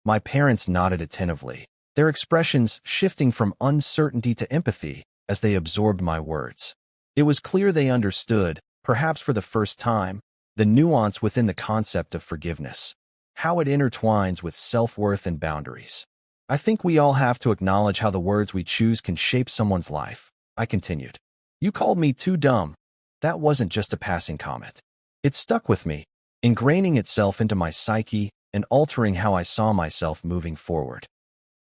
My parents nodded attentively, their expressions shifting from uncertainty to empathy as they absorbed my words. It was clear they understood, perhaps for the first time, the nuance within the concept of forgiveness, how it intertwines with self-worth and boundaries. "I think we all have to acknowledge how the words we choose can shape someone's life," I continued. "You called me too dumb. That wasn't just a passing comment. It stuck with me, ingraining itself into my psyche and altering how I saw myself moving forward.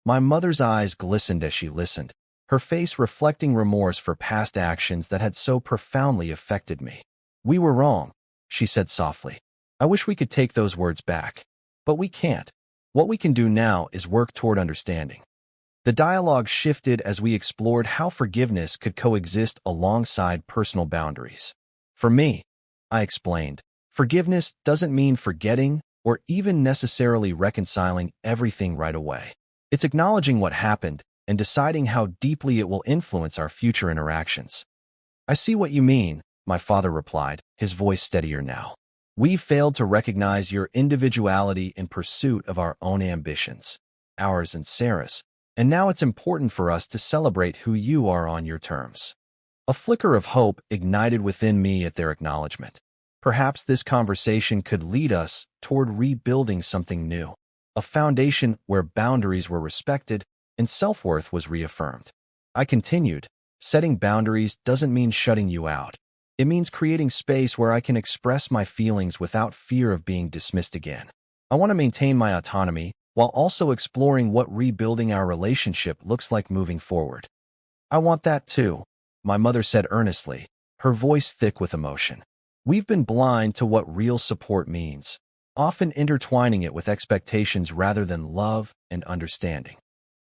My mother's eyes glistened as she listened, her face reflecting remorse for past actions that had so profoundly affected me. "We were wrong," she said softly. "I wish we could take those words back. But we can't. What we can do now is work toward understanding." The dialogue shifted as we explored how forgiveness could coexist alongside personal boundaries. "For me," I explained, "forgiveness doesn't mean forgetting or even necessarily reconciling everything right away. It's acknowledging what happened and deciding how deeply it will influence our future interactions." "I see what you mean," my father replied, his voice steadier now. "We failed to recognize your individuality in pursuit of our own ambitions, ours and Sarah's, and now it's important for us to celebrate who you are on your terms." A flicker of hope ignited within me at their acknowledgement. Perhaps this conversation could lead us toward rebuilding something new, a foundation where boundaries were respected and self-worth was reaffirmed. I continued, "Setting boundaries doesn't mean shutting you out. It means creating space where I can express my feelings without fear of being dismissed again. I want to maintain my autonomy while also exploring what rebuilding our relationship looks like moving forward." "I want that too," my mother said earnestly, her voice thick with emotion. "We've been blind to what real support means, often intertwining it with expectations rather than love and understanding."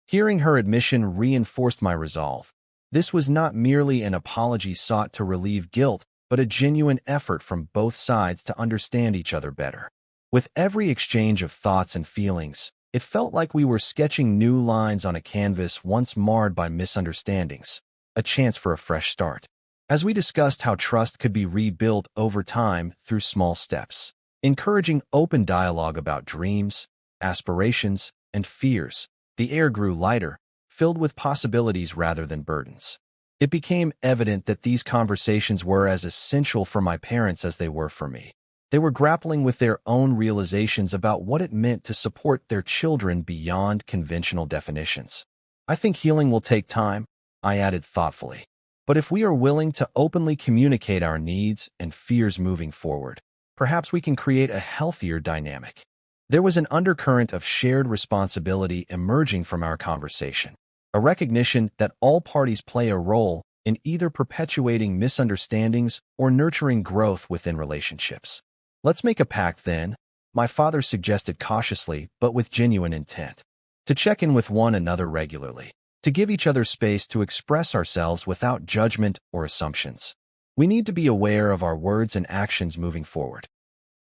Hearing her admission reinforced my resolve. This was not merely an apology sought to relieve guilt, but a genuine effort from both sides to understand each other better. With every exchange of thoughts and feelings, it felt like we were sketching new lines on a canvas once marred by misunderstandings, a chance for a fresh start. As we discussed how trust could be rebuilt over time through small steps, encouraging open dialogue about dreams, aspirations, and fears, the air grew lighter, filled with possibilities rather than burdens. It became evident that these conversations were as essential for my parents as they were for me. They were grappling with their own realizations about what it meant to support their children beyond conventional definitions. "I think healing will take time," I added thoughtfully. "But if we are willing to openly communicate our needs and fears moving forward, perhaps we can create a healthier dynamic." There was an undercurrent of shared responsibility emerging from our conversation, a recognition that all parties play a role in either perpetuating misunderstandings or nurturing growth within relationships. "Let's make a pact then," my father suggested cautiously but with genuine intent. "To check in with one another regularly, to give each other space to express ourselves without judgment or assumptions. We need to be aware of our words and actions moving forward."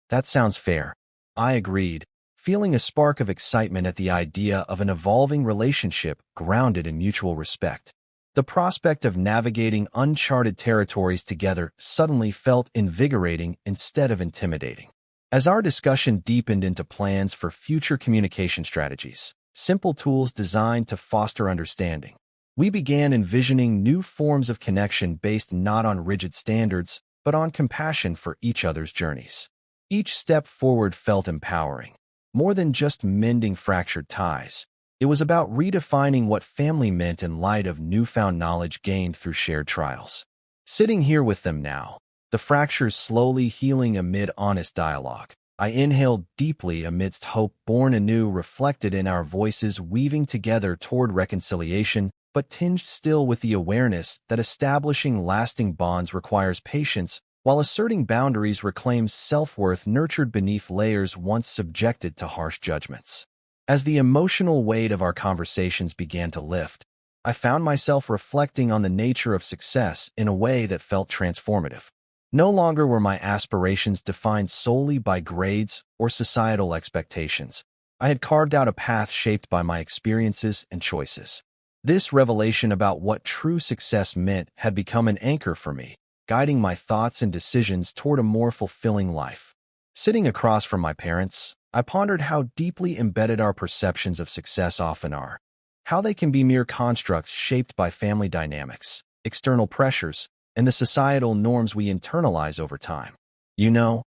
"That sounds fair," I agreed, feeling a spark of excitement at the idea of an evolving relationship grounded in mutual respect. The prospect of navigating uncharted territories together suddenly felt invigorating instead of intimidating. As our discussion deepened into plans for future communication strategies, simple tools designed to foster understanding, we began envisioning new forms of connection based not on rigid standards, but on compassion for each other's journeys. Each step forward felt empowering. More than just mending fractured ties, it was about redefining what family meant in light of newfound knowledge gained through shared trials. Sitting here with them now, the fractures slowly healing amid honest dialogue, I inhaled deeply amidst hope born anew reflected in our voices weaving together toward reconciliation, but tinged still with the awareness that establishing lasting bonds requires patience, while asserting boundaries reclaims self-worth nurtured beneath layers once subjected to harsh judgments. As the emotional weight of our conversations began to lift, I found myself reflecting on the nature of success in a way that felt transformative. No longer were my aspirations defined solely by grades or societal expectations. I had carved out a path shaped by my experiences and choices. This revelation about what true success meant had become an anchor for me, guiding my thoughts and decisions toward a more fulfilling life. Sitting across from my parents, I pondered how deeply embedded our perceptions of success often are, how they can be mere constructs shaped by family dynamics, external pressures, and the societal norms we internalize over time. "You know,"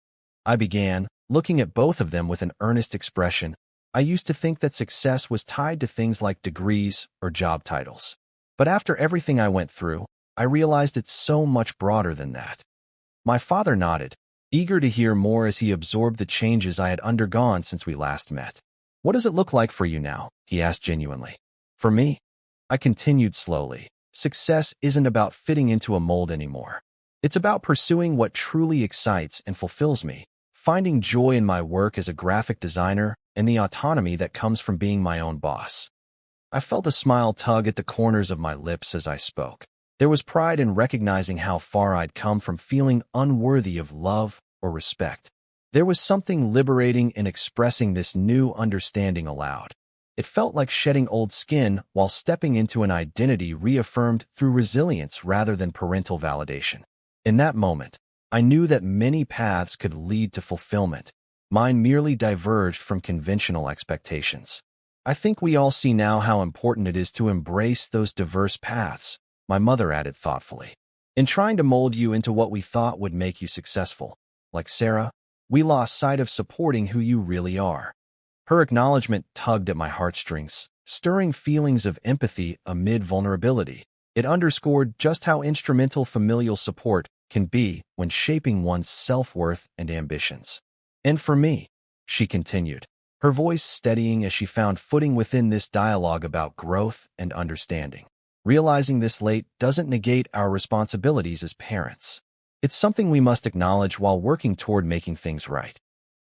I began, looking at both of them with an earnest expression, "I used to think that success was tied to things like degrees or job titles. But after everything I went through, I realized it's so much broader than that." My father nodded, eager to hear more as he absorbed the changes I had undergone since we last met. "What does it look like for you now?" he asked genuinely. "For me?" I continued slowly. "Success isn't about fitting into a mold anymore. It's about pursuing what truly excites and fulfills me, finding joy in my work as a graphic designer and the autonomy that comes from being my own boss." I felt a smile tug at the corners of my lips as I spoke. There was pride in recognizing how far I'd come from feeling unworthy of love or respect. There was something liberating in expressing this new understanding aloud. It felt like shedding old skin while stepping into an identity reaffirmed through resilience rather than parental validation. In that moment, I knew that many paths could lead to fulfillment. Mine merely diverged from conventional expectations. "I think we all see now how important it is to embrace those diverse paths," my mother added thoughtfully. "In trying to mold you into what we thought would make you successful, like Sarah, we lost sight of supporting who you really are." Her acknowledgement tugged at my heartstrings, stirring feelings of empathy amid vulnerability. It underscored just how instrumental familial support can be when shaping one's self-worth and ambitions. "And for me," she continued, her voice steadying as she found footing within this dialogue about growth and understanding. "Realizing this late doesn't negate our responsibilities as parents. It's something we must acknowledge while working toward making things right."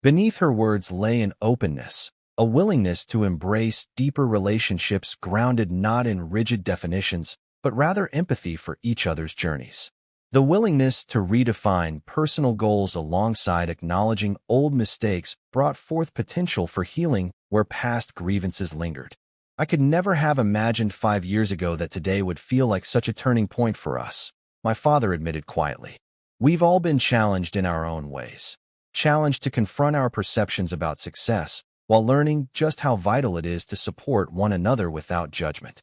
Beneath her words lay an openness, a willingness to embrace deeper relationships grounded not in rigid definitions, but rather empathy for each other's journeys. The willingness to redefine personal goals alongside acknowledging old mistakes brought forth potential for healing where past grievances lingered. "I could never have imagined 5 years ago that today would feel like such a turning point for us," my father admitted quietly. "We've all been challenged in our own ways, challenged to confront our perceptions about success, while learning just how vital it is to support one another without judgment."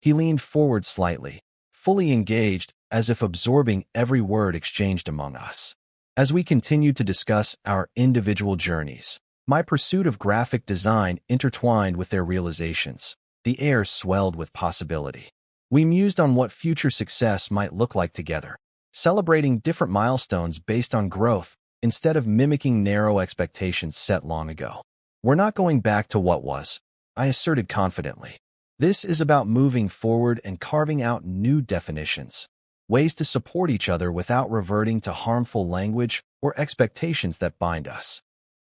He leaned forward slightly, fully engaged, as if absorbing every word exchanged among us. As we continued to discuss our individual journeys, my pursuit of graphic design intertwined with their realizations. The air swelled with possibility. We mused on what future success might look like together, celebrating different milestones based on growth instead of mimicking narrow expectations set long ago. "We're not going back to what was," I asserted confidently. "This is about moving forward and carving out new definitions, ways to support each other without reverting to harmful language or expectations that bind us.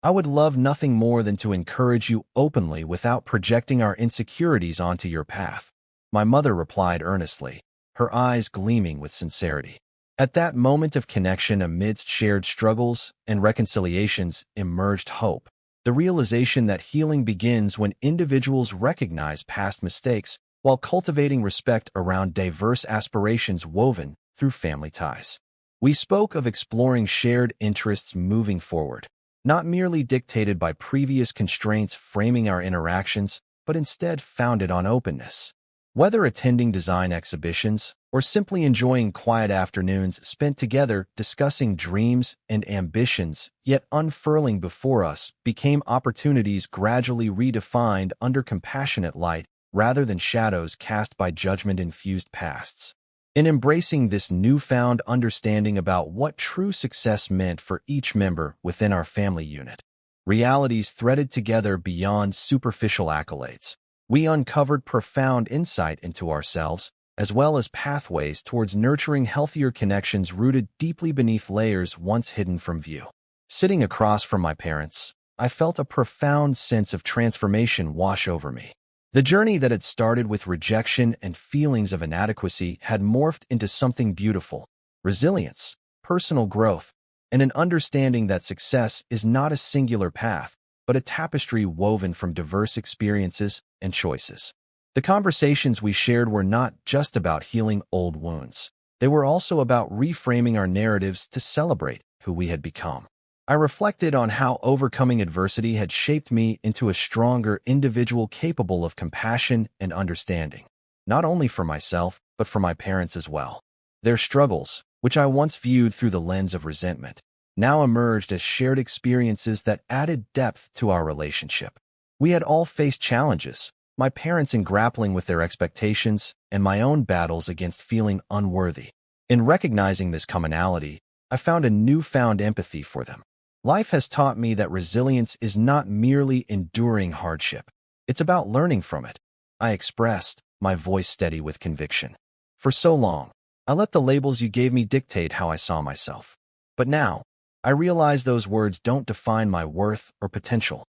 I would love nothing more than to encourage you openly without projecting our insecurities onto your path," my mother replied earnestly, her eyes gleaming with sincerity. At that moment of connection amidst shared struggles and reconciliations emerged hope, the realization that healing begins when individuals recognize past mistakes while cultivating respect around diverse aspirations woven through family ties. We spoke of exploring shared interests moving forward, not merely dictated by previous constraints framing our interactions, but instead founded on openness. Whether attending design exhibitions or simply enjoying quiet afternoons spent together discussing dreams and ambitions yet unfurling before us became opportunities gradually redefined under compassionate light rather than shadows cast by judgment-infused pasts. In embracing this newfound understanding about what true success meant for each member within our family unit, realities threaded together beyond superficial accolades, we uncovered profound insight into ourselves, as well as pathways towards nurturing healthier connections rooted deeply beneath layers once hidden from view. Sitting across from my parents, I felt a profound sense of transformation wash over me. The journey that had started with rejection and feelings of inadequacy had morphed into something beautiful: resilience, personal growth, and an understanding that success is not a singular path, but a tapestry woven from diverse experiences and choices. The conversations we shared were not just about healing old wounds. They were also about reframing our narratives to celebrate who we had become. I reflected on how overcoming adversity had shaped me into a stronger individual capable of compassion and understanding, not only for myself, but for my parents as well. Their struggles, which I once viewed through the lens of resentment, now emerged as shared experiences that added depth to our relationship. We had all faced challenges, my parents in grappling with their expectations and my own battles against feeling unworthy. In recognizing this commonality, I found a newfound empathy for them. Life has taught me that resilience is not merely enduring hardship. It's about learning from it. I expressed, my voice steady with conviction. For so long, I let the labels you gave me dictate how I saw myself. But now, I realize those words don't define my worth or potential.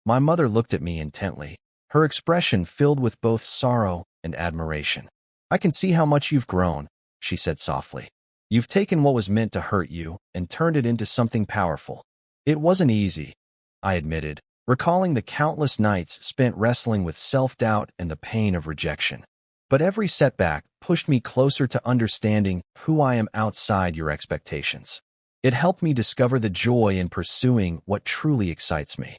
My mother looked at me intently, her expression filled with both sorrow and admiration. I can see how much you've grown, she said softly. You've taken what was meant to hurt you and turned it into something powerful. It wasn't easy, I admitted, recalling the countless nights spent wrestling with self-doubt and the pain of rejection. But every setback pushed me closer to understanding who I am outside your expectations. It helped me discover the joy in pursuing what truly excites me.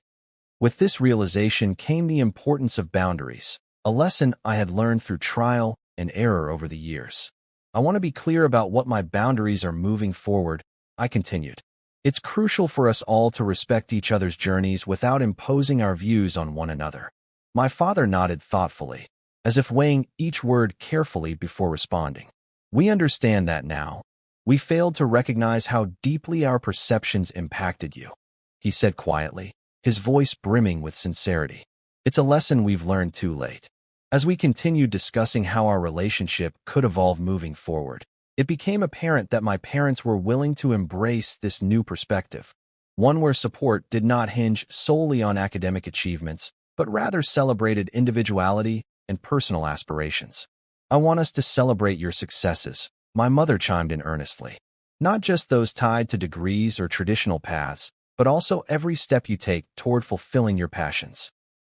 With this realization came the importance of boundaries, a lesson I had learned through trial and error over the years. I want to be clear about what my boundaries are moving forward, I continued. It's crucial for us all to respect each other's journeys without imposing our views on one another. My father nodded thoughtfully, as if weighing each word carefully before responding. We understand that now. We failed to recognize how deeply our perceptions impacted you, he said quietly, his voice brimming with sincerity. It's a lesson we've learned too late. As we continued discussing how our relationship could evolve moving forward, it became apparent that my parents were willing to embrace this new perspective, one where support did not hinge solely on academic achievements, but rather celebrated individuality and personal aspirations. I want us to celebrate your successes, my mother chimed in earnestly. Not just those tied to degrees or traditional paths, but also every step you take toward fulfilling your passions.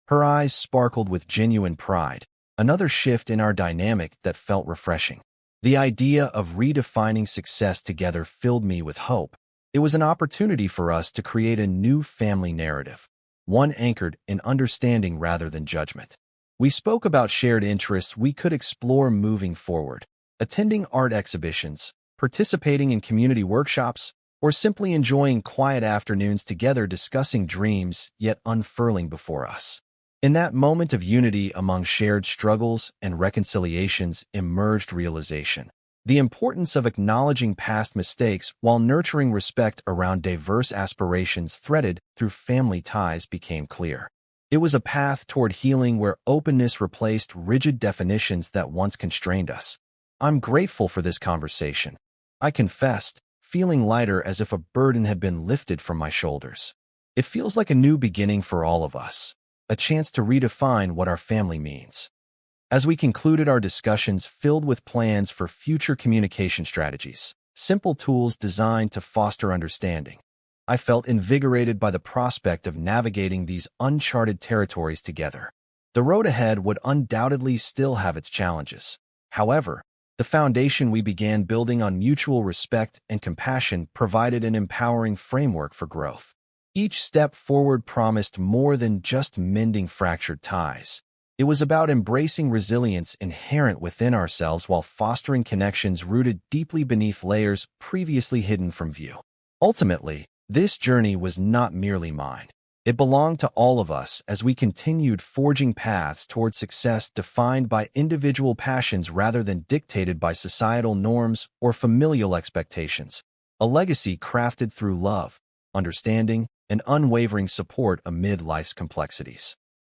Her eyes sparkled with genuine pride, another shift in our dynamic that felt refreshing. The idea of redefining success together filled me with hope. It was an opportunity for us to create a new family narrative, one anchored in understanding rather than judgment. We spoke about shared interests we could explore moving forward, attending art exhibitions, participating in community workshops, or simply enjoying quiet afternoons together discussing dreams yet unfurling before us. In that moment of unity among shared struggles and reconciliations emerged realization. The importance of acknowledging past mistakes while nurturing respect around diverse aspirations threaded through family ties became clear. It was a path toward healing where openness replaced rigid definitions that once constrained us. I'm grateful for this conversation, I confessed, feeling lighter as if a burden had been lifted from my shoulders. It feels like a new beginning for all of us, a chance to redefine what our family means. As we concluded our discussions filled with plans for future communication strategies, simple tools designed to foster understanding, I felt invigorated by the prospect of navigating these uncharted territories together. The road ahead would undoubtedly still have its challenges. However, the foundation we began building on mutual respect and compassion provided an empowering framework for growth. Each step forward promised more than just mending fractured ties. It was about embracing resilience inherent within ourselves while fostering connections rooted deeply beneath layers previously hidden from view. Ultimately, this journey was not merely mine. It belonged to all of us as we continued forging paths toward success defined by individual passions rather than dictated by societal norms or familial expectations. A legacy crafted through love, understanding, and unwavering support amid life's complexities.